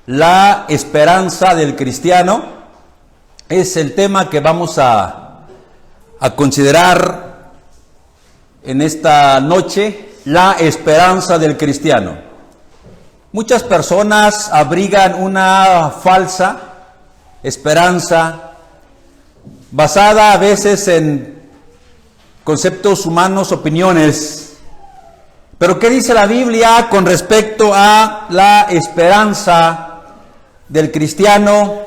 La esperanza del cristiano es el tema que vamos a considerar en esta noche. La esperanza del cristiano. Muchas personas abrigan una falsa esperanza basada a veces en conceptos humanos, opiniones. Pero ¿qué dice la Biblia con respecto a la esperanza del cristiano?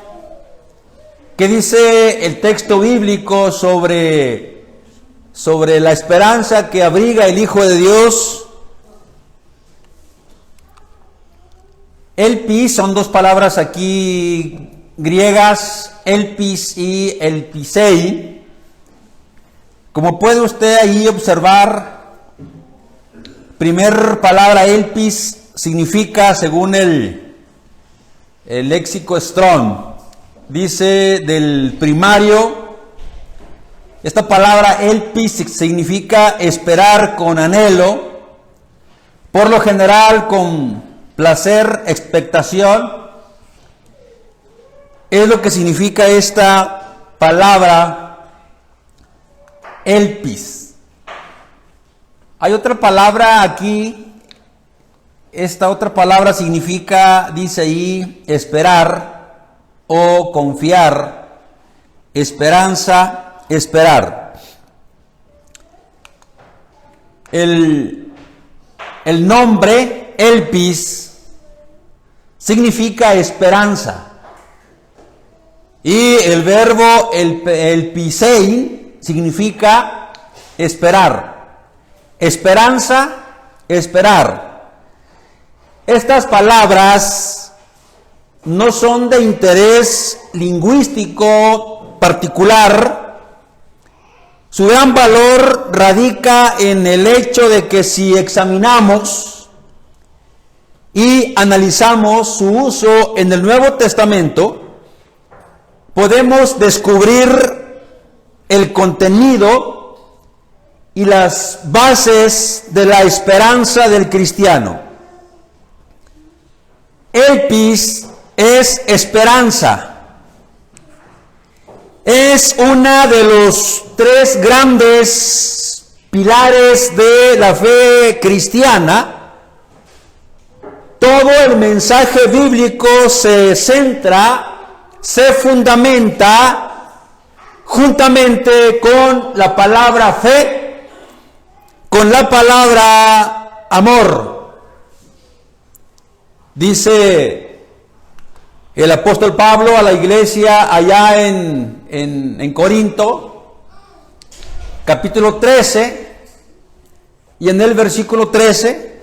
¿Qué dice el texto bíblico sobre la esperanza que abriga el Hijo de Dios? Elpis, son dos palabras aquí griegas, elpis y elpisei. Como puede usted ahí observar, primer palabra elpis significa, según el léxico Strong, dice del primario, esta palabra elpis significa esperar con anhelo, por lo general con placer, expectación. Es lo que significa esta palabra elpis. Hay otra palabra aquí, esta otra palabra significa, dice ahí, esperar o confiar, esperanza, esperar. El nombre elpis significa esperanza y el verbo elpisei significa esperar. Esperanza, esperar. Estas palabras no son de interés lingüístico particular. Su gran valor radica en el hecho de que si examinamos y analizamos su uso en el Nuevo Testamento, podemos descubrir el contenido y las bases de la esperanza del cristiano. Elpis es esperanza. Es una de los tres grandes pilares de la fe cristiana. Todo el mensaje bíblico se centra, se fundamenta juntamente con la palabra fe, con la palabra amor. Dice el apóstol Pablo a la iglesia allá en Corinto, capítulo 13, y en el versículo 13,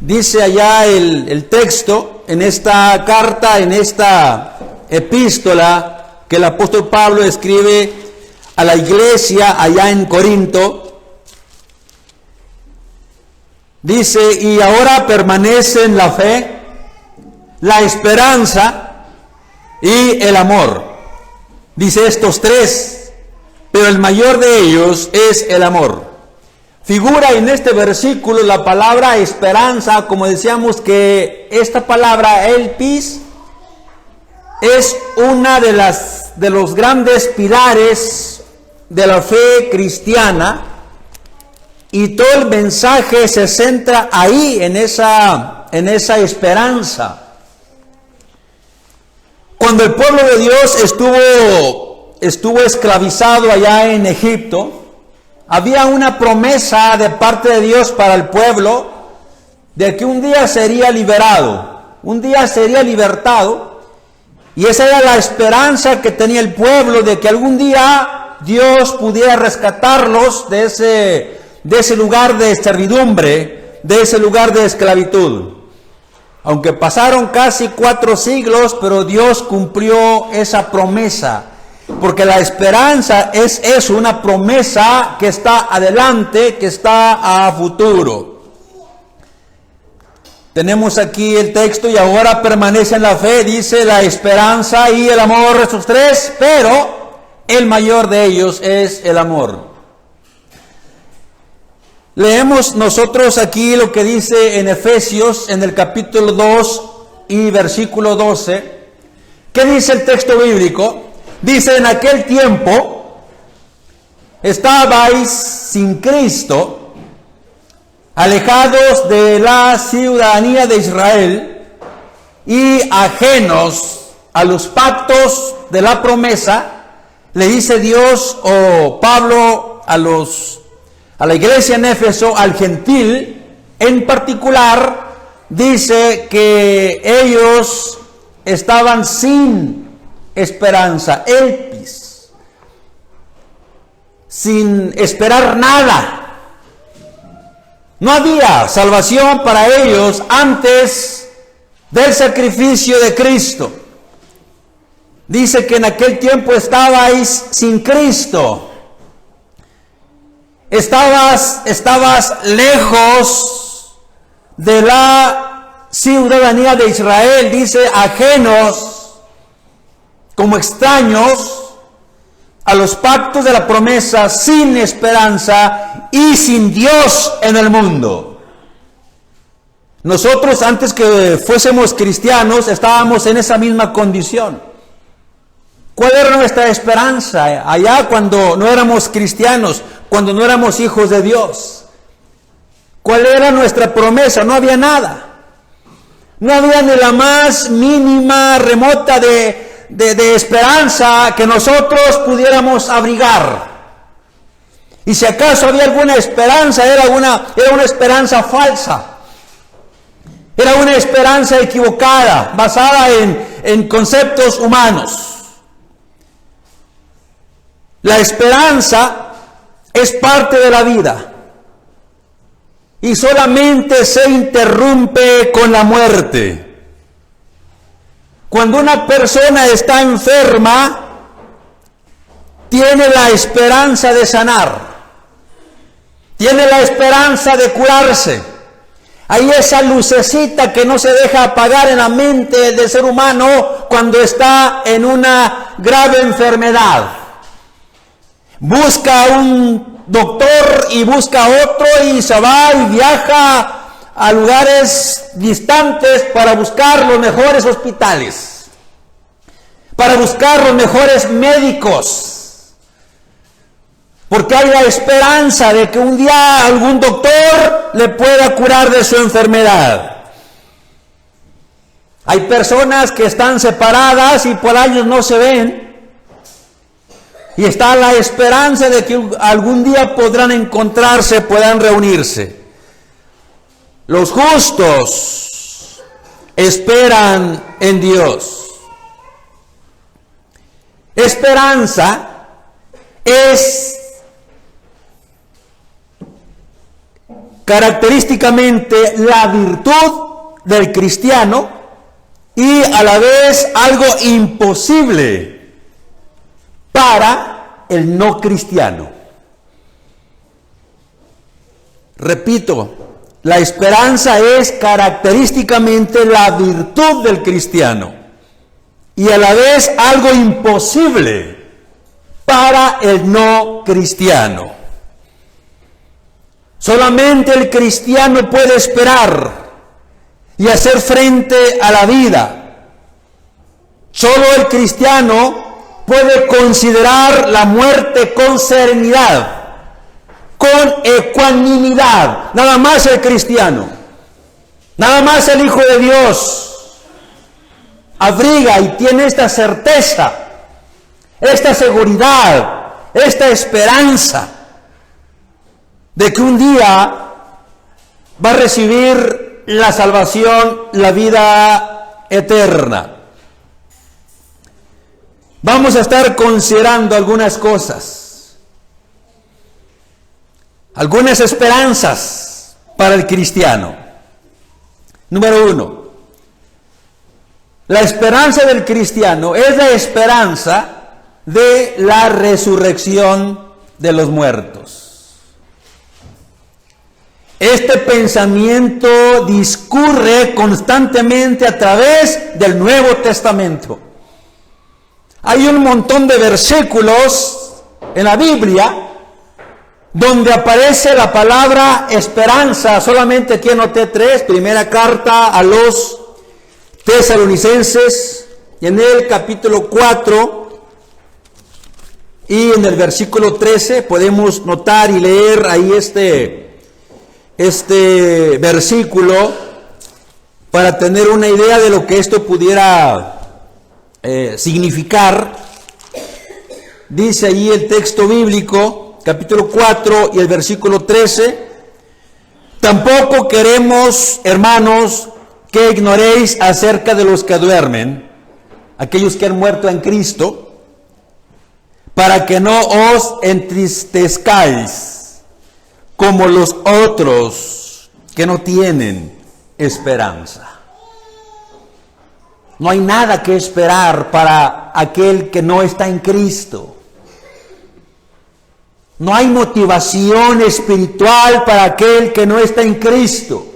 dice allá el texto, en esta carta, en esta epístola que el apóstol Pablo escribe a la iglesia allá en Corinto. Dice, y ahora permanecen la fe, la esperanza y el amor. Dice estos tres, pero el mayor de ellos es el amor. Figura en este versículo la palabra esperanza, como decíamos que esta palabra elpis es una de los grandes pilares de la fe cristiana. Y todo el mensaje se centra ahí, en esa esperanza. Cuando el pueblo de Dios estuvo esclavizado allá en Egipto, había una promesa de parte de Dios para el pueblo de que un día sería liberado, un día sería libertado, y esa era la esperanza que tenía el pueblo, de que algún día Dios pudiera rescatarlos de ese lugar de servidumbre, de ese lugar de esclavitud. Aunque pasaron casi 4 siglos, pero Dios cumplió esa promesa, porque la esperanza es eso, una promesa que está adelante, que está a futuro. Tenemos aquí el texto, y ahora permanece en la fe, dice la esperanza y el amor, esos tres, pero el mayor de ellos es el amor. Leemos nosotros aquí lo que dice en Efesios, en el capítulo 2 y versículo 12. ¿Qué dice el texto bíblico? Dice: en aquel tiempo estabais sin Cristo, alejados de la ciudadanía de Israel y ajenos a los pactos de la promesa. Le dice Dios o Pablo a la iglesia en Éfeso, al gentil en particular, dice que ellos estaban sin esperanza, elpis, sin esperar nada. No había salvación para ellos antes del sacrificio de Cristo. Dice que en aquel tiempo estabais sin Cristo. Estabas lejos de la ciudadanía de Israel, dice, ajenos, como extraños a los pactos de la promesa, sin esperanza y sin Dios en el mundo. Nosotros, antes que fuésemos cristianos, estábamos en esa misma condición. ¿Cuál era nuestra esperanza allá cuando no éramos cristianos, cuando no éramos hijos de Dios? ¿Cuál era nuestra promesa? No había nada. No había ni la más mínima, remota de esperanza que nosotros pudiéramos abrigar. Y si acaso había alguna esperanza, era una esperanza falsa. Era una esperanza equivocada, basada en conceptos humanos. La esperanza es parte de la vida y solamente se interrumpe con la muerte. Cuando una persona está enferma, tiene la esperanza de sanar, tiene la esperanza de curarse. Hay esa lucecita que no se deja apagar en la mente del ser humano cuando está en una grave enfermedad. Busca un doctor y busca otro y se va y viaja a lugares distantes para buscar los mejores hospitales, para buscar los mejores médicos, porque hay la esperanza de que un día algún doctor le pueda curar de su enfermedad. Hay personas que están separadas y por años no se ven, y está la esperanza de que algún día podrán encontrarse, puedan reunirse. Los justos esperan en Dios. Esperanza es característicamente la virtud del cristiano y a la vez algo imposible para el no cristiano. Repito, la esperanza es característicamente la virtud del cristiano y a la vez algo imposible para el no cristiano. Solamente el cristiano puede esperar y hacer frente a la vida. Solo el cristiano puede considerar la muerte con serenidad, con ecuanimidad. Nada más el cristiano, nada más el Hijo de Dios abriga y tiene esta certeza, esta seguridad, esta esperanza de que un día va a recibir la salvación, la vida eterna. Vamos a estar considerando algunas cosas, algunas esperanzas para el cristiano. Número 1, la esperanza del cristiano es la esperanza de la resurrección de los muertos. Este pensamiento discurre constantemente a través del Nuevo Testamento. Hay un montón de versículos en la Biblia donde aparece la palabra esperanza. Solamente aquí anoté 3. Primera carta a los Tesalonicenses, y en el capítulo 4 y en el versículo 13 podemos notar y leer ahí este versículo para tener una idea de lo que esto pudiera significar. Dice ahí el texto bíblico, capítulo 4 y el versículo 13: tampoco queremos, hermanos, que ignoréis acerca de los que duermen, aquellos que han muerto en Cristo, para que no os entristezcáis como los otros que no tienen esperanza. No hay nada que esperar para aquel que no está en Cristo. No hay motivación espiritual para aquel que no está en Cristo.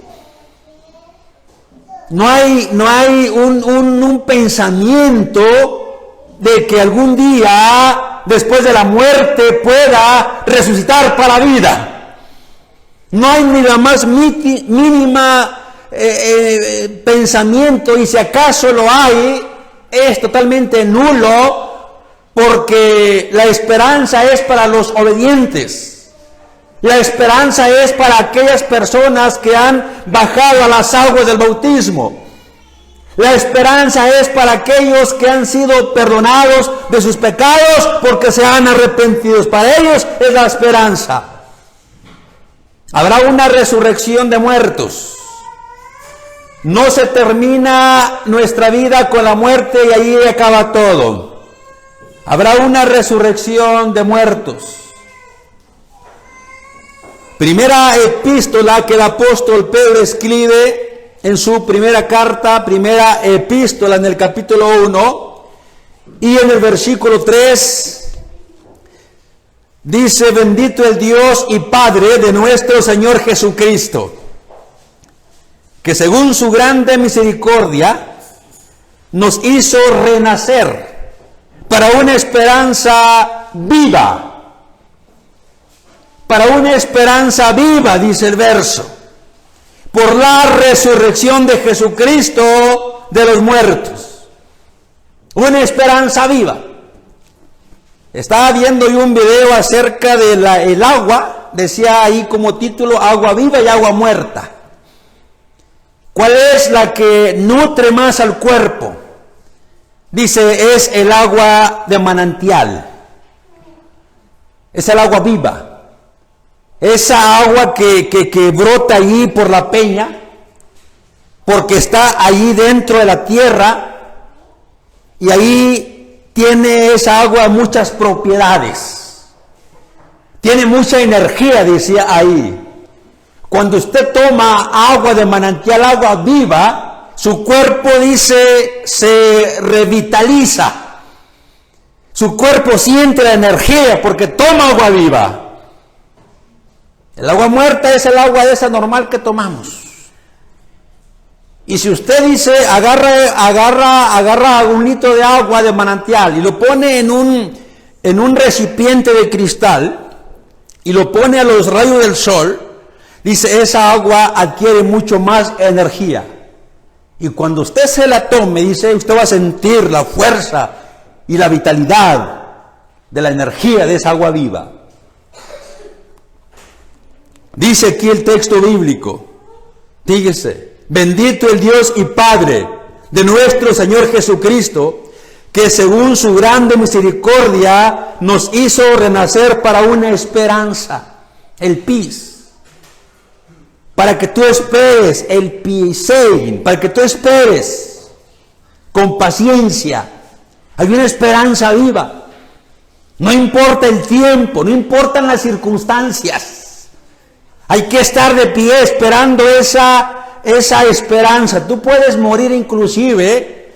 No hay un pensamiento de que algún día, después de la muerte, pueda resucitar para la vida. No hay ni la más mínima pensamiento, y si acaso lo hay, es totalmente nulo, porque la esperanza es para los obedientes. La esperanza es para aquellas personas que han bajado a las aguas del bautismo. La esperanza es para aquellos que han sido perdonados de sus pecados porque se han arrepentido. Para ellos es la esperanza. Habrá una resurrección de muertos. No se termina nuestra vida con la muerte y ahí acaba todo. Habrá una resurrección de muertos. Primera epístola que el apóstol Pedro escribe en su primera carta, primera epístola, en el capítulo 1 y en el versículo 3, dice: bendito el Dios y Padre de nuestro Señor Jesucristo, que según su grande misericordia nos hizo renacer para una esperanza viva. Para una esperanza viva, dice el verso, por la resurrección de Jesucristo de los muertos. Una esperanza viva. Estaba viendo yo un video acerca de el agua, decía ahí como título: agua viva y agua muerta. ¿Cuál es la que nutre más al cuerpo? Dice, es el agua de manantial. Es el agua viva. Esa agua que brota allí por la peña, porque está allí dentro de la tierra, y ahí tiene esa agua muchas propiedades. Tiene mucha energía, decía ahí. Cuando usted toma agua de manantial, agua viva, su cuerpo, dice, se revitaliza. Su cuerpo siente la energía porque toma agua viva. El agua muerta es el agua de esa normal que tomamos. Y si usted dice, agarra un litro de agua de manantial y lo pone en un recipiente de cristal y lo pone a los rayos del sol, dice, esa agua adquiere mucho más energía. Y cuando usted se la tome, dice, usted va a sentir la fuerza y la vitalidad de la energía de esa agua viva. Dice aquí el texto bíblico, fíjese: bendito el Dios y Padre de nuestro Señor Jesucristo, que según su grande misericordia nos hizo renacer para una esperanza, el pis, para que tú esperes, el pisein, para que tú esperes con paciencia. Hay una esperanza viva. No importa el tiempo, no importan las circunstancias. Hay que estar de pie esperando esa esperanza. Tú puedes morir inclusive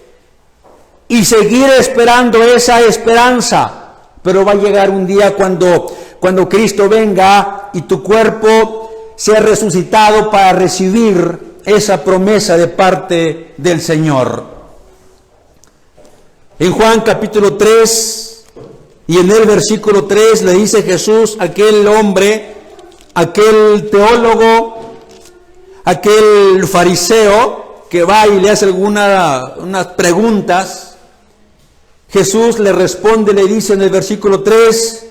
y seguir esperando esa esperanza, pero va a llegar un día cuando Cristo venga y tu cuerpo sea resucitado para recibir esa promesa de parte del Señor. En Juan capítulo 3 Y en el versículo 3 le dice Jesús, aquel hombre, aquel teólogo, aquel fariseo que va y le hace unas preguntas, Jesús le responde, le dice en el versículo 3,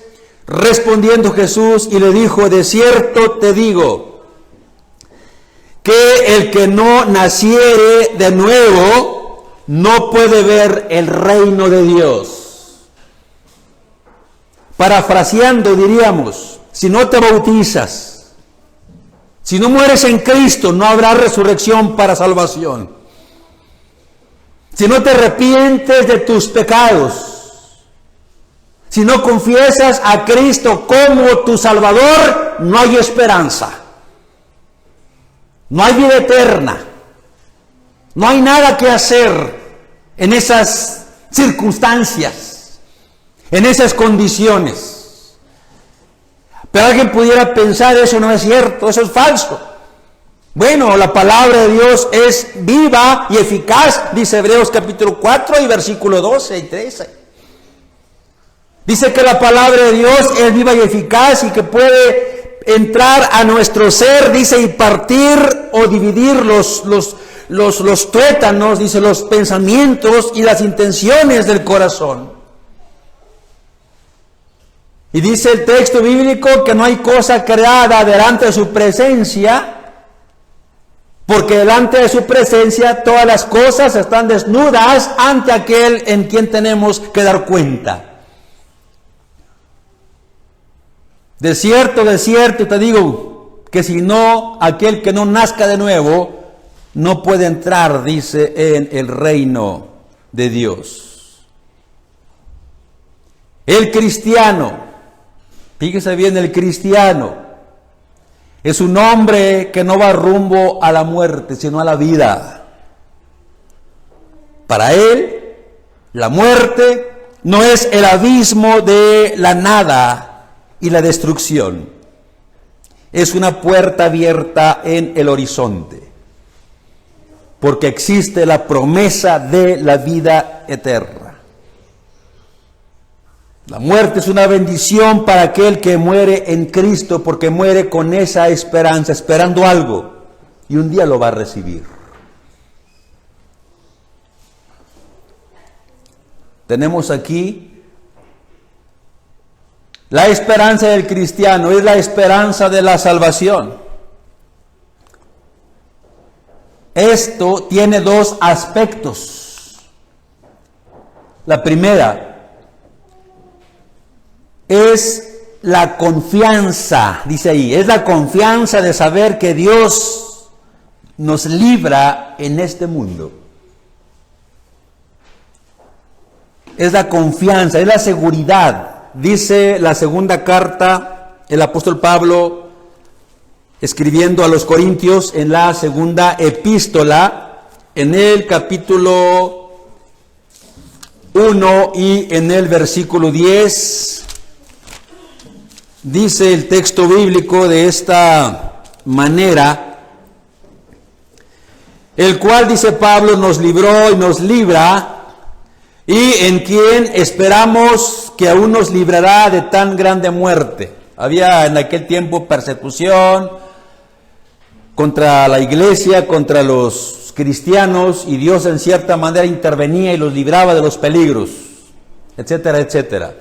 respondiendo Jesús y le dijo, de cierto te digo, que el que no naciere de nuevo no puede ver el reino de Dios. Parafraseando diríamos, si no te bautizas, si no mueres en Cristo, no habrá resurrección para salvación. Si no te arrepientes de tus pecados, si no confiesas a Cristo como tu Salvador, no hay esperanza. No hay vida eterna. No hay nada que hacer en esas circunstancias, en esas condiciones. Pero alguien pudiera pensar, eso no es cierto, eso es falso. Bueno, la palabra de Dios es viva y eficaz, dice Hebreos capítulo 4 y versículo 12 y 13. Dice que la palabra de Dios es viva y eficaz y que puede entrar a nuestro ser, dice, y partir o dividir los tuétanos, dice, los pensamientos y las intenciones del corazón. Y dice el texto bíblico que no hay cosa creada delante de su presencia, porque delante de su presencia todas las cosas están desnudas ante aquel en quien tenemos que dar cuenta. De cierto te digo, que si no, aquel que no nazca de nuevo, no puede entrar, dice, en el reino de Dios. El cristiano, fíjese bien, el cristiano es un hombre que no va rumbo a la muerte, sino a la vida. Para él, la muerte no es el abismo de la nada y la destrucción. Es una puerta abierta en el horizonte, porque existe la promesa de la vida eterna. La muerte es una bendición para aquel que muere en Cristo, porque muere con esa esperanza, esperando algo, y un día lo va a recibir. Tenemos aquí la esperanza del cristiano, es la esperanza de la salvación. Esto tiene dos aspectos. La primera es la confianza, dice ahí, es la confianza de saber que Dios nos libra en este mundo. Es la confianza, es la seguridad. Dice la segunda carta, el apóstol Pablo, escribiendo a los Corintios en la segunda epístola, en el capítulo 1 y en el versículo 10, dice el texto bíblico de esta manera, el cual, dice Pablo, nos libró y nos libra, y en quien esperamos que aún nos librará de tan grande muerte. Había en aquel tiempo persecución contra la iglesia, contra los cristianos, y Dios en cierta manera intervenía y los libraba de los peligros, etcétera, etcétera.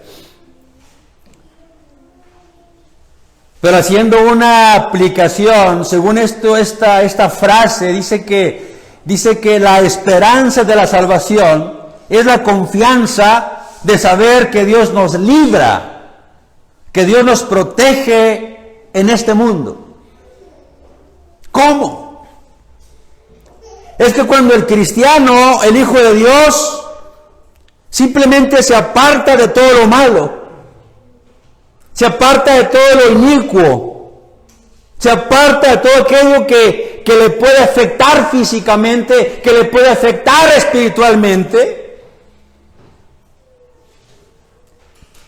Pero haciendo una aplicación, según esta frase, dice que la esperanza de la salvación es la confianza de saber que Dios nos libra, que Dios nos protege en este mundo. ¿Cómo? Es que cuando el cristiano, el Hijo de Dios, simplemente se aparta de todo lo malo, se aparta de todo lo inicuo, se aparta de todo aquello que le puede afectar físicamente, que le puede afectar espiritualmente.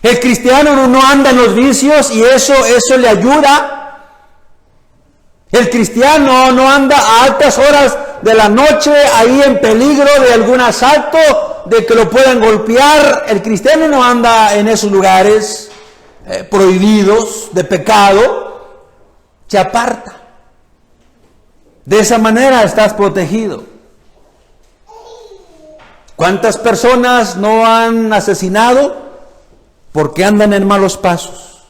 El cristiano no anda en los vicios y eso le ayuda. El cristiano no anda a altas horas de la noche ahí en peligro de algún asalto, de que lo puedan golpear, el cristiano no anda en esos lugares prohibidos de pecado, se aparta. De esa manera estás protegido. ¿Cuántas personas no han asesinado porque andan en malos pasos?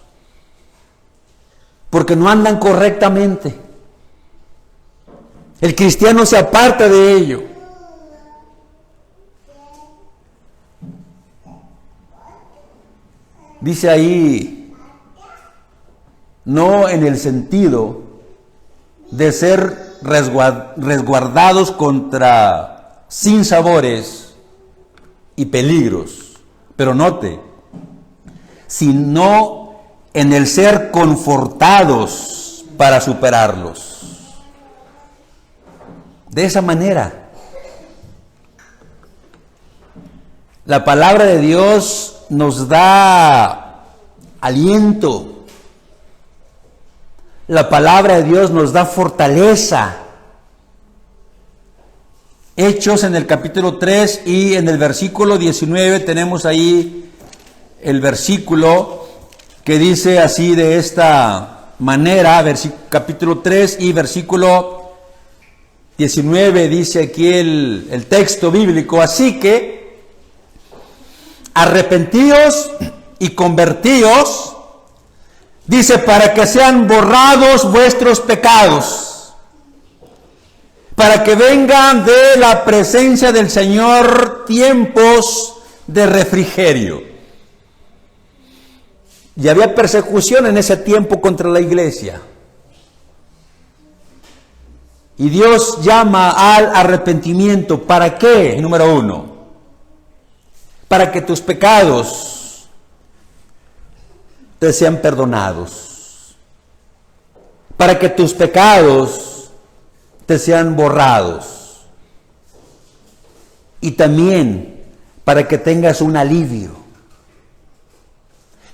Porque no andan correctamente. El cristiano se aparta de ello. Dice ahí, no en el sentido de ser resguardados contra sinsabores y peligros, pero note, sino en el ser confortados para superarlos. De esa manera, la palabra de Dios nos da aliento. La palabra de Dios nos da fortaleza. Hechos en el capítulo 3 y en el versículo 19 tenemos ahí el versículo que dice así de esta manera, capítulo 3 y versículo 19 dice aquí el texto bíblico, así que arrepentíos y convertíos, dice, para que sean borrados vuestros pecados, para que vengan de la presencia del Señor tiempos de refrigerio. Y había persecución en ese tiempo contra la iglesia. Y Dios llama al arrepentimiento. ¿Para qué? Número 1. Para que tus pecados te sean perdonados. Para que tus pecados te sean borrados. Y también para que tengas un alivio.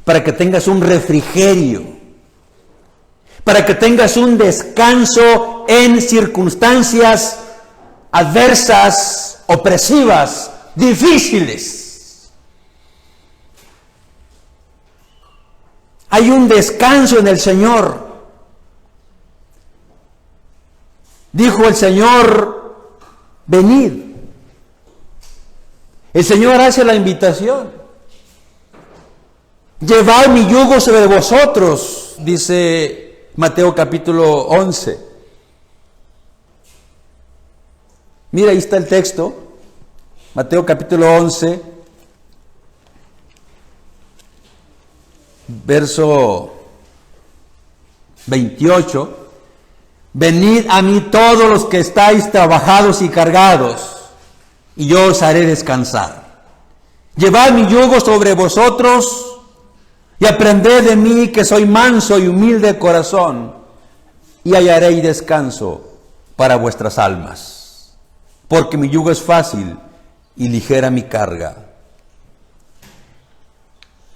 Para que tengas un refrigerio. Para que tengas un descanso en circunstancias adversas, opresivas, difíciles. Hay un descanso en el Señor. Dijo el Señor, venid. El Señor hace la invitación. Llevad mi yugo sobre vosotros, dice Mateo capítulo 11. Mira, ahí está el texto. Mateo capítulo 11, verso 28. Venid a mí todos los que estáis trabajados y cargados, y yo os haré descansar. Llevad mi yugo sobre vosotros y aprended de mí, que soy manso y humilde de corazón, y hallaréis descanso para vuestras almas. Porque mi yugo es fácil y ligera mi carga.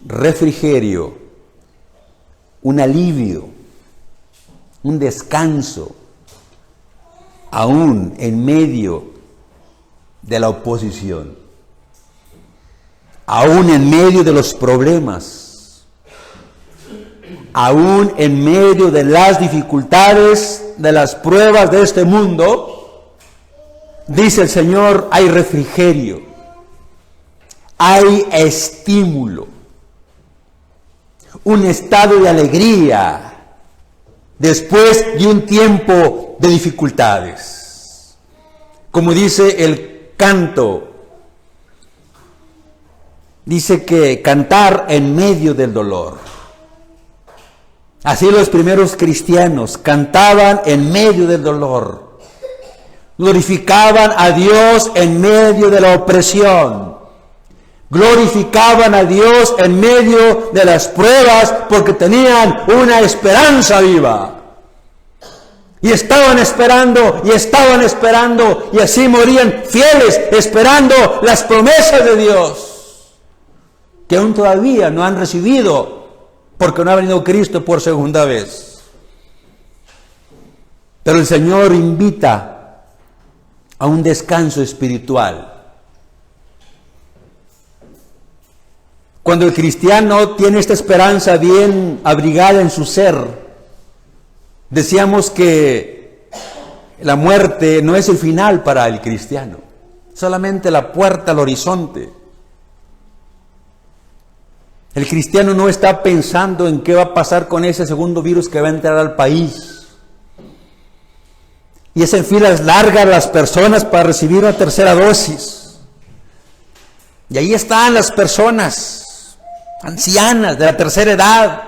Refrigerio, un alivio, un descanso, aún en medio de la oposición, aún en medio de los problemas, aún en medio de las dificultades, de las pruebas de este mundo, dice el Señor, hay refrigerio, hay estímulo, un estado de alegría después de un tiempo de dificultades. Como dice el canto, dice que cantar en medio del dolor. Así los primeros cristianos cantaban en medio del dolor, glorificaban a Dios en medio de la opresión, glorificaban a Dios en medio de las pruebas porque tenían una esperanza viva. Y estaban esperando, y así morían fieles, esperando las promesas de Dios, que aún todavía no han recibido, porque no ha venido Cristo por segunda vez. Pero el Señor invita a un descanso espiritual. Cuando el cristiano tiene esta esperanza bien abrigada en su ser, decíamos que la muerte no es el final para el cristiano, solamente la puerta al horizonte. El cristiano no está pensando en qué va a pasar con ese segundo virus que va a entrar al país. Y es en filas largas las personas para recibir una tercera dosis. Y ahí están las personas ancianas de la tercera edad,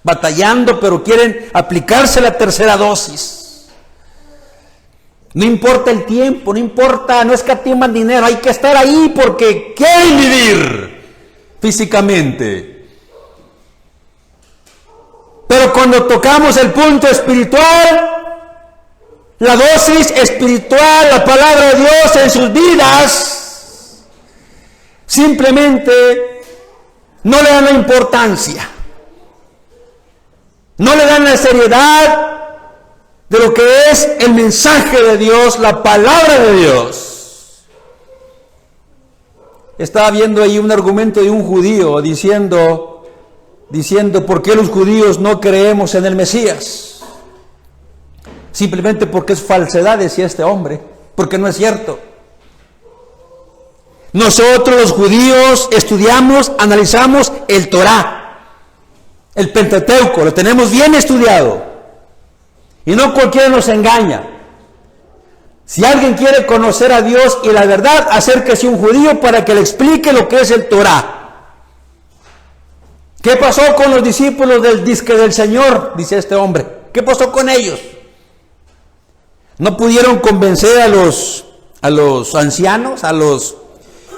batallando, pero quieren aplicarse la tercera dosis. No importa el tiempo, no importa, no escatiman dinero, hay que estar ahí porque quieren vivir físicamente. Pero cuando tocamos el punto espiritual, la dosis espiritual, la palabra de Dios en sus vidas, simplemente no le dan la importancia, no le dan la seriedad de lo que es el mensaje de Dios, la palabra de Dios. Estaba viendo ahí un argumento de un judío diciendo ¿por qué los judíos no creemos en el Mesías? Simplemente porque es falsedad, decía este hombre, porque no es cierto. Nosotros los judíos estudiamos, analizamos el Torá, el Pentateuco, lo tenemos bien estudiado. Y no cualquiera nos engaña. Si alguien quiere conocer a Dios y la verdad, acérquese a un judío para que le explique lo que es el Torá. ¿Qué pasó con los discípulos del disque del Señor? Dice este hombre. ¿Qué pasó con ellos? No pudieron convencer a los ancianos, a los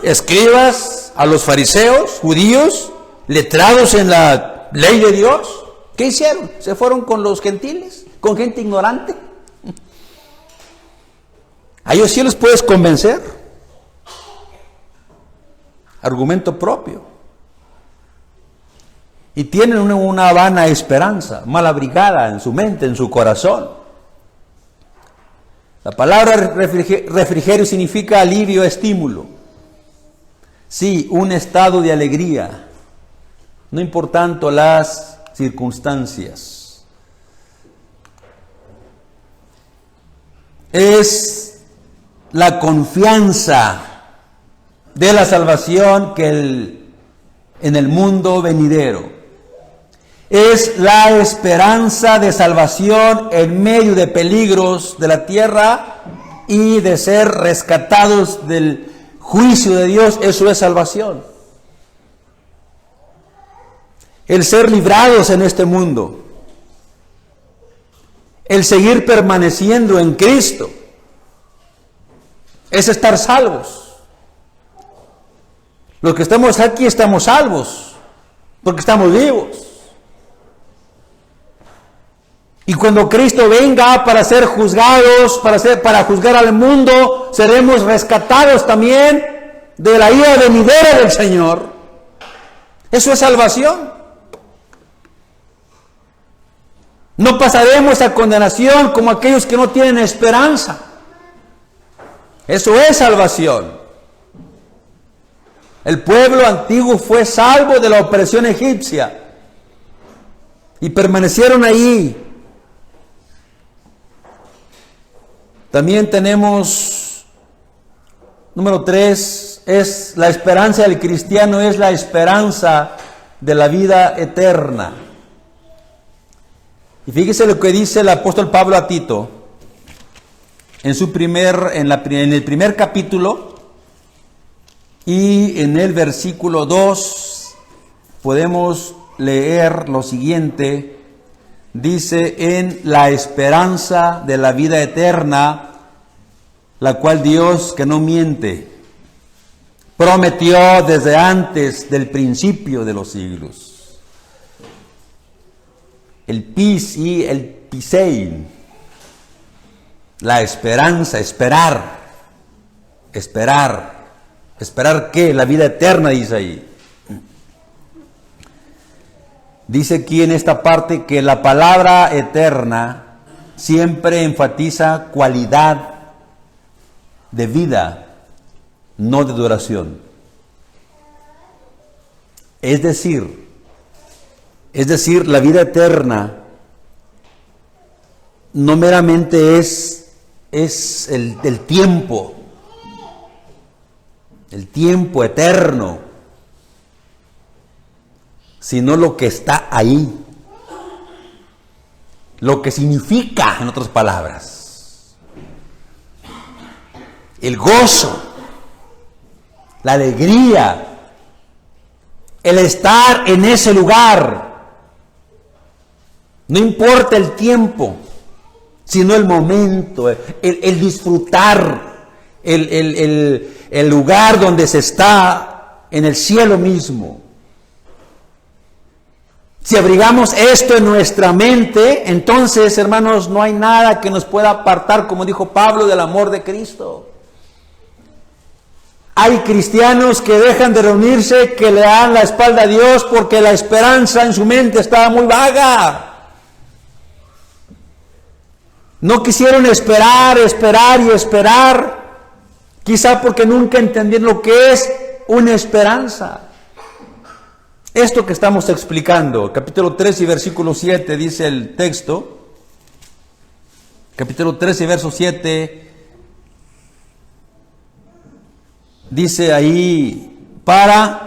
escribas, a los fariseos, judíos, letrados en la ley de Dios. ¿Qué hicieron? Se fueron con los gentiles, con gente ignorante. ¿A ellos sí los puedes convencer? Argumento propio. Y tienen una vana esperanza, mal abrigada en su mente, en su corazón. La palabra refrigerio significa alivio, estímulo. Sí, un estado de alegría, no importando las circunstancias. Es la confianza de la salvación en el mundo venidero. Es la esperanza de salvación en medio de peligros de la tierra y de ser rescatados del juicio de Dios. Eso es salvación. El ser librados en este mundo. El seguir permaneciendo en Cristo. Es estar salvos. Los que estamos aquí estamos salvos porque estamos vivos. Y cuando Cristo venga para ser juzgados, para juzgar al mundo, seremos rescatados también de la ira venidera del Señor. Eso es salvación. No pasaremos a condenación como aquellos que no tienen esperanza. Eso es salvación. El pueblo antiguo fue salvo de la opresión egipcia y permanecieron ahí. También tenemos, número 3, es la esperanza del cristiano, es la esperanza de la vida eterna. Y fíjese lo que dice el apóstol Pablo a Tito, en el primer capítulo y en el versículo 2, podemos leer lo siguiente. Dice, en la esperanza de la vida eterna, la cual Dios, que no miente, prometió desde antes del principio de los siglos. El pis y el pisein, la esperanza, esperar ¿qué? La vida eterna, dice ahí. Dice aquí en esta parte que la palabra eterna siempre enfatiza cualidad de vida, no de duración. Es decir, la vida eterna no meramente es el tiempo eterno, sino lo que está ahí, lo que significa, en otras palabras, el gozo, la alegría, el estar en ese lugar. No importa el tiempo, sino el momento, el disfrutar, el lugar donde se está, en el cielo mismo. Si abrigamos esto en nuestra mente, entonces, hermanos, no hay nada que nos pueda apartar, como dijo Pablo, del amor de Cristo. Hay cristianos que dejan de reunirse, que le dan la espalda a Dios porque la esperanza en su mente estaba muy vaga. No quisieron esperar, quizá porque nunca entendieron lo que es una esperanza. Esto que estamos explicando, capítulo 3 y versículo 7, dice el texto, capítulo 3 y verso 7, dice ahí, para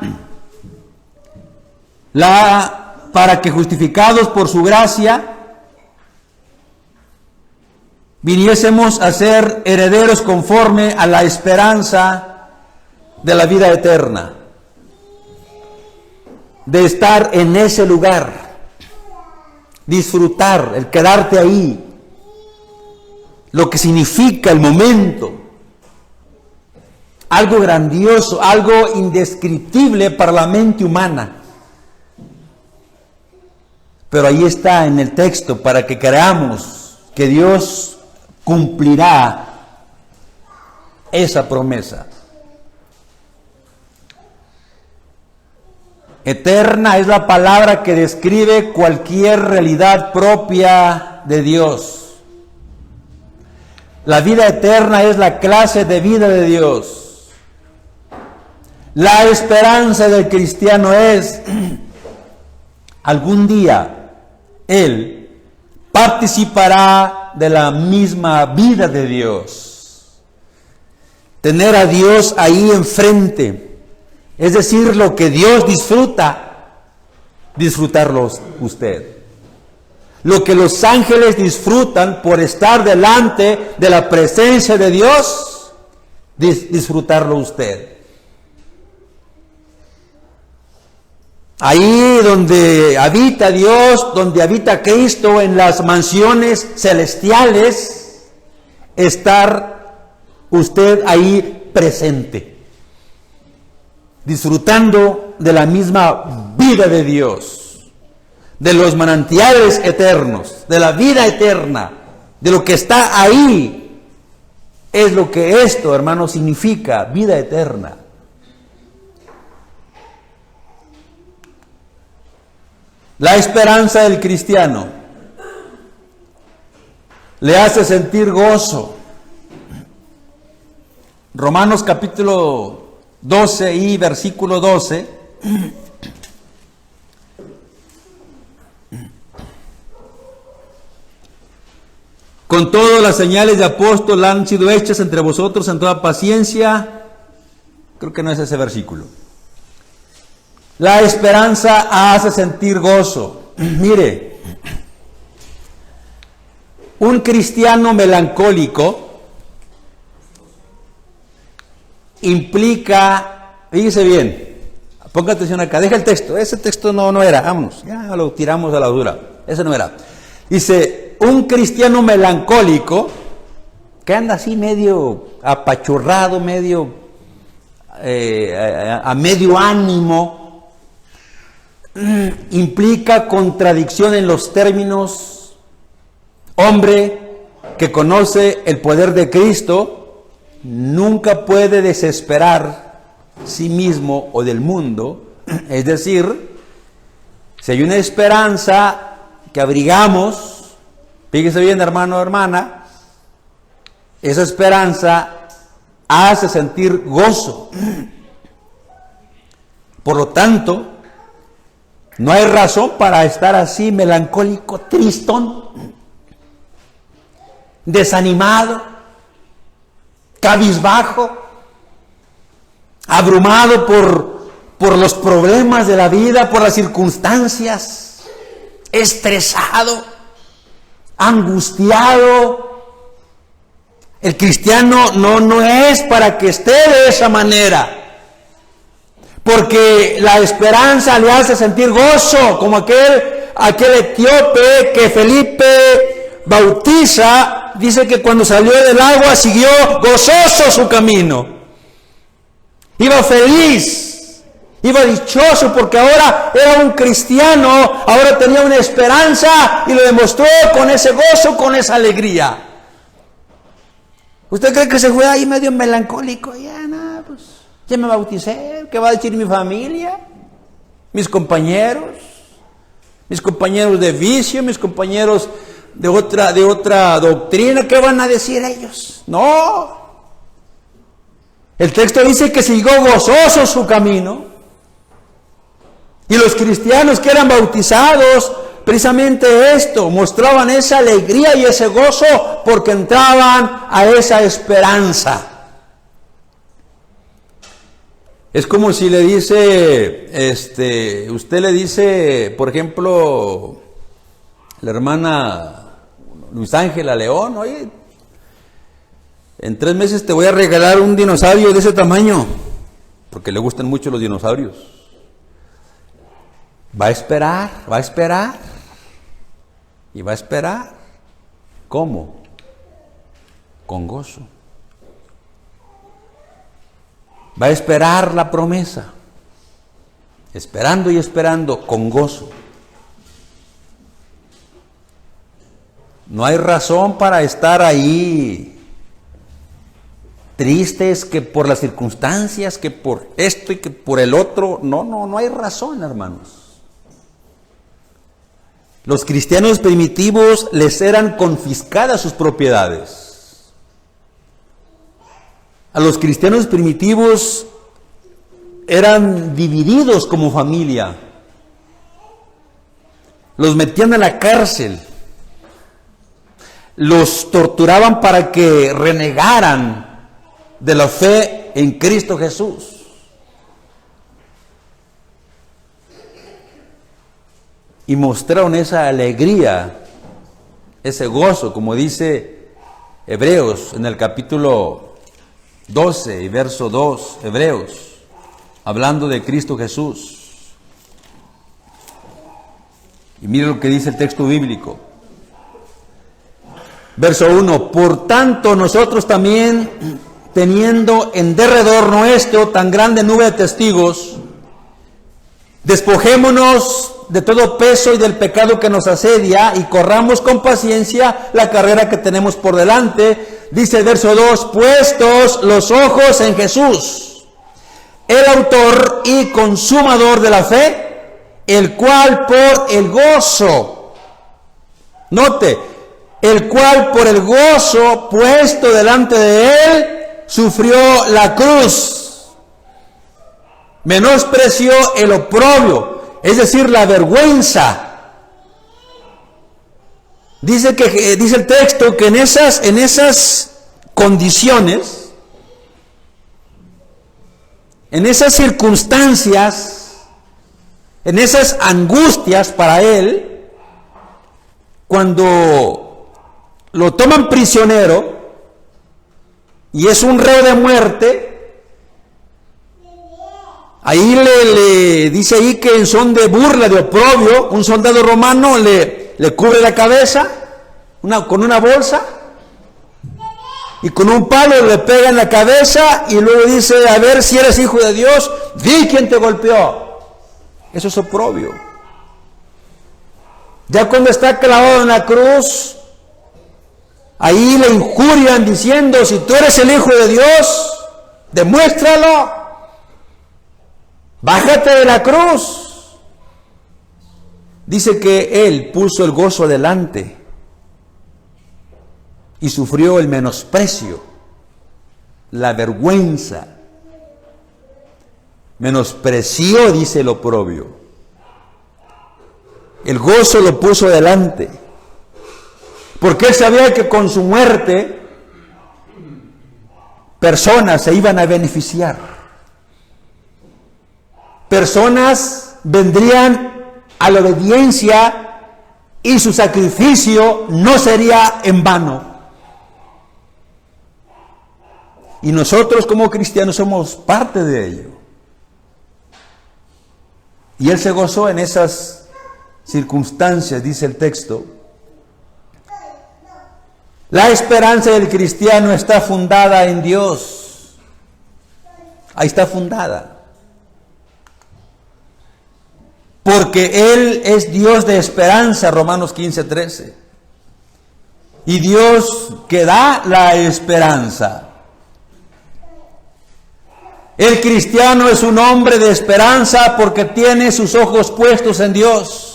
que justificados por su gracia, viniésemos a ser herederos conforme a la esperanza de la vida eterna. De estar en ese lugar, disfrutar, el quedarte ahí, lo que significa el momento, algo grandioso, algo indescriptible para la mente humana. Pero ahí está en el texto para que creamos que Dios cumplirá esa promesa. Eterna es la palabra que describe cualquier realidad propia de Dios. La vida eterna es la clase de vida de Dios. La esperanza del cristiano es algún día él participará de la misma vida de Dios. Tener a Dios ahí enfrente. Es decir, lo que Dios disfruta, disfrutarlo usted. Lo que los ángeles disfrutan por estar delante de la presencia de Dios, disfrutarlo usted. Ahí donde habita Dios, donde habita Cristo, en las mansiones celestiales, estar usted ahí presente. Disfrutando de la misma vida de Dios, de los manantiales eternos, de la vida eterna, de lo que está ahí, es lo que esto, hermanos, significa vida eterna. La esperanza del cristiano le hace sentir gozo. Romanos capítulo 12 y versículo 12. Con todas las señales de apóstol han sido hechas entre vosotros en toda paciencia. Creo que no es ese versículo. La esperanza hace sentir gozo. Mire, un cristiano melancólico implica, fíjese bien, ponga atención acá, deja el texto, ese texto no era, vámonos, ya lo tiramos a la dura, ese no era. Dice, un cristiano melancólico, que anda así medio apachurrado, medio a medio ánimo, implica contradicción en los términos. Hombre que conoce el poder de Cristo nunca puede desesperar sí mismo o del mundo. Es decir, si hay una esperanza que abrigamos, fíjese bien, hermano o hermana, esa esperanza hace sentir gozo. Por lo tanto, No hay razón para estar así melancólico, tristón, desanimado, cabizbajo, abrumado por los problemas de la vida, por las circunstancias, estresado, angustiado. El cristiano no es para que esté de esa manera, porque la esperanza le hace sentir gozo, como aquel etíope que Felipe bautiza, dice que cuando salió del agua siguió gozoso su camino. Iba feliz, iba dichoso, porque ahora era un cristiano, ahora tenía una esperanza y lo demostró con ese gozo, con esa alegría. ¿Usted cree que se fue ahí medio melancólico? Ya me bauticé, ¿qué va a decir mi familia? Mis compañeros de vicio, mis compañeros de otra doctrina, ¿qué van a decir ellos? No. El texto dice que siguió gozoso su camino. Y los cristianos que eran bautizados, precisamente esto, mostraban esa alegría y ese gozo porque entraban a esa esperanza. Es como si le dice, usted le dice, por ejemplo, la hermana Luis Ángela León, oye, en 3 meses te voy a regalar un dinosaurio de ese tamaño, porque le gustan mucho los dinosaurios. Va a esperar, y va a esperar. ¿Cómo? Con gozo. Va a esperar la promesa, esperando y esperando con gozo. No hay razón para estar ahí tristes, que por las circunstancias, que por esto y que por el otro. No hay razón, hermanos. Los cristianos primitivos les eran confiscadas sus propiedades. A los cristianos primitivos eran divididos como familia. Los metían a la cárcel. Los torturaban para que renegaran de la fe en Cristo Jesús. Y mostraron esa alegría, ese gozo, como dice Hebreos en el capítulo 12 y verso 2, Hebreos, hablando de Cristo Jesús. Y mire lo que dice el texto bíblico. Verso 1, por tanto nosotros también, teniendo en derredor nuestro tan grande nube de testigos, despojémonos de todo peso y del pecado que nos asedia y corramos con paciencia la carrera que tenemos por delante. Dice el verso 2, puestos los ojos en Jesús, el autor y consumador de la fe, el cual por el gozo, note, el cual por el gozo puesto delante de él, sufrió la cruz, menospreció el oprobio, es decir, la vergüenza. Dice el texto que en esas condiciones, en esas circunstancias, en esas angustias para él, cuando lo toman prisionero y es un reo de muerte, ahí le dice ahí que en son de burla, de oprobio, un soldado romano le cubre la cabeza con una bolsa y con un palo le pega en la cabeza y luego dice, a ver si eres hijo de Dios, di quién te golpeó. Eso es oprobio. Ya cuando está clavado en la cruz, ahí le injurian diciendo, si tú eres el hijo de Dios, demuéstralo, bájate de la cruz. Dice que él puso el gozo adelante y sufrió el menosprecio, la vergüenza. Menospreció, dice el oprobio. El gozo lo puso delante, porque él sabía que con su muerte personas se iban a beneficiar. Personas vendrían a la obediencia y su sacrificio no sería en vano. Y nosotros como cristianos somos parte de ello. Y él se gozó en esas circunstancias, dice el texto. La esperanza del cristiano está fundada en Dios. Ahí está fundada. Porque Él es Dios de esperanza, Romanos 15:13. Y Dios que da la esperanza. El cristiano es un hombre de esperanza porque tiene sus ojos puestos en Dios.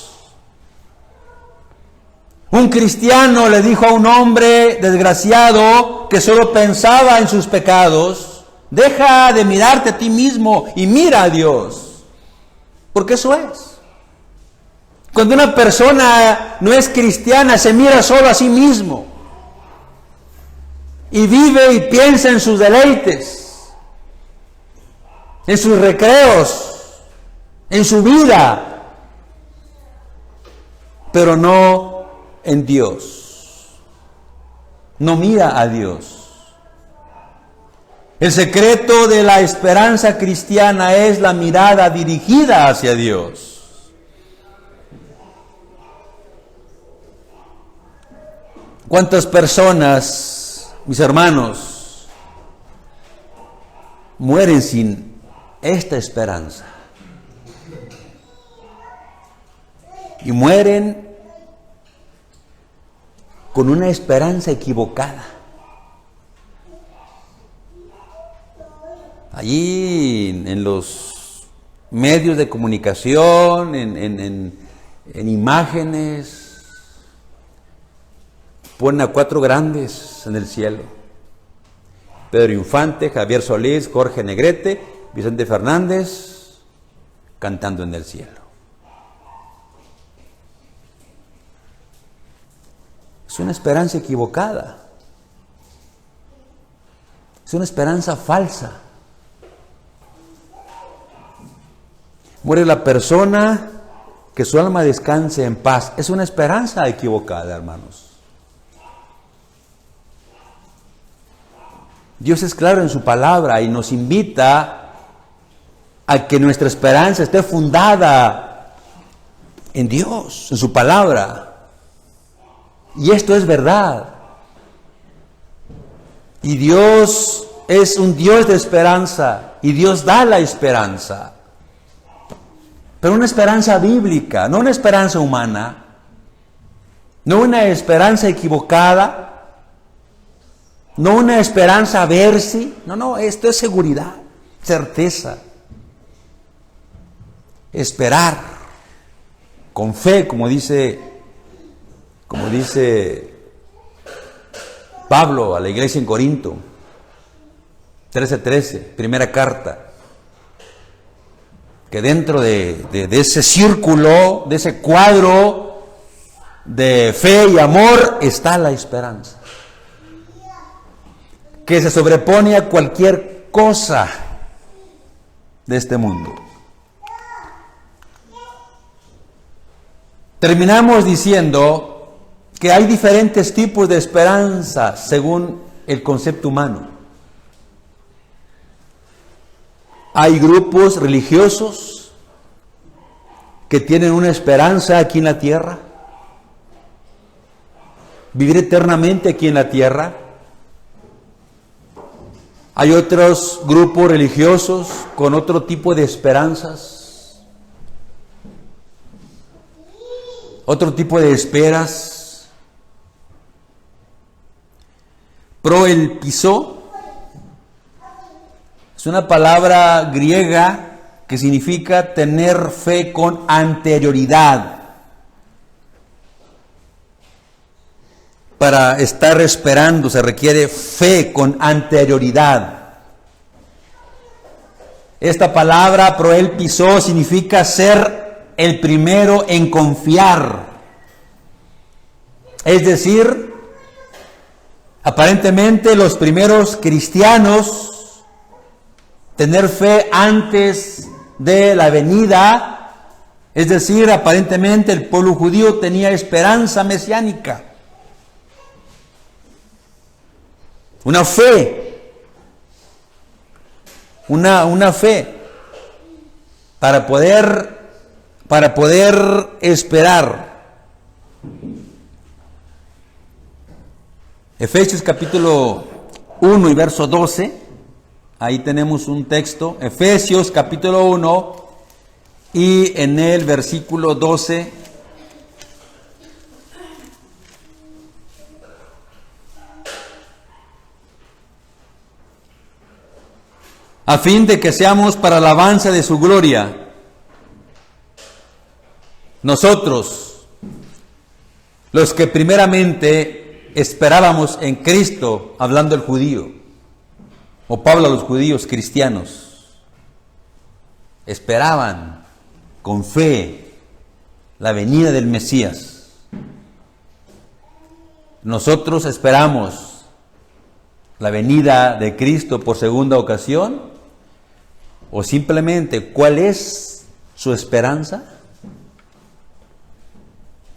Un cristiano le dijo a un hombre desgraciado que solo pensaba en sus pecados: deja de mirarte a ti mismo y mira a Dios. Porque eso es. Cuando una persona no es cristiana, se mira solo a sí mismo y vive y piensa en sus deleites, en sus recreos, en su vida, pero no en Dios. No mira a Dios. El secreto de la esperanza cristiana es la mirada dirigida hacia Dios. ¿Cuántas personas, mis hermanos, mueren sin esta esperanza? Y mueren con una esperanza equivocada. Allí en los medios de comunicación, en imágenes, ponen a 4 grandes en el cielo: Pedro Infante, Javier Solís, Jorge Negrete, Vicente Fernández, cantando en el cielo. Es una esperanza equivocada. Es una esperanza falsa. Muere la persona, que su alma descanse en paz. Es una esperanza equivocada, hermanos. Dios es claro en su palabra y nos invita a que nuestra esperanza esté fundada en Dios, en su palabra. Y esto es verdad. Y Dios es un Dios de esperanza y Dios da la esperanza. Pero una esperanza bíblica, no una esperanza humana, no una esperanza equivocada, no una esperanza a ver si, no, esto es seguridad, certeza. Esperar con fe, como dice Pablo a la iglesia en Corinto, 13:13, primera carta. Que dentro de ese círculo, de ese cuadro de fe y amor, está la esperanza, que se sobrepone a cualquier cosa de este mundo. Terminamos diciendo que hay diferentes tipos de esperanza según el concepto humano. Hay grupos religiosos que tienen una esperanza aquí en la tierra, vivir eternamente aquí en la tierra. Hay otros grupos religiosos con otro tipo de esperanzas, otro tipo de esperas. Proelpizo es una palabra griega que significa tener fe con anterioridad. Para estar esperando se requiere fe con anterioridad. Esta palabra proelpizo significa ser el primero en confiar. Es decir, aparentemente los primeros cristianos, tener fe antes de la venida, es decir, aparentemente el pueblo judío tenía esperanza mesiánica. Una fe, una fe para poder esperar. Efesios capítulo 1 y verso 12, ahí tenemos un texto, Efesios capítulo 1 y en el versículo 12, a fin de que seamos para alabanza de su gloria, nosotros, los que primeramente esperábamos en Cristo, hablando el judío, o Pablo a los judíos cristianos, esperaban con fe la venida del Mesías. Nosotros esperamos la venida de Cristo por segunda ocasión, o simplemente, ¿cuál es su esperanza?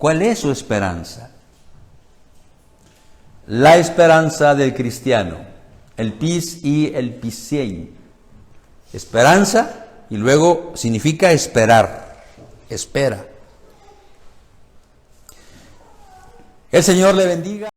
¿Cuál es su esperanza? La esperanza del cristiano, el pis y el pisein. Esperanza y luego significa esperar, espera. El Señor le bendiga.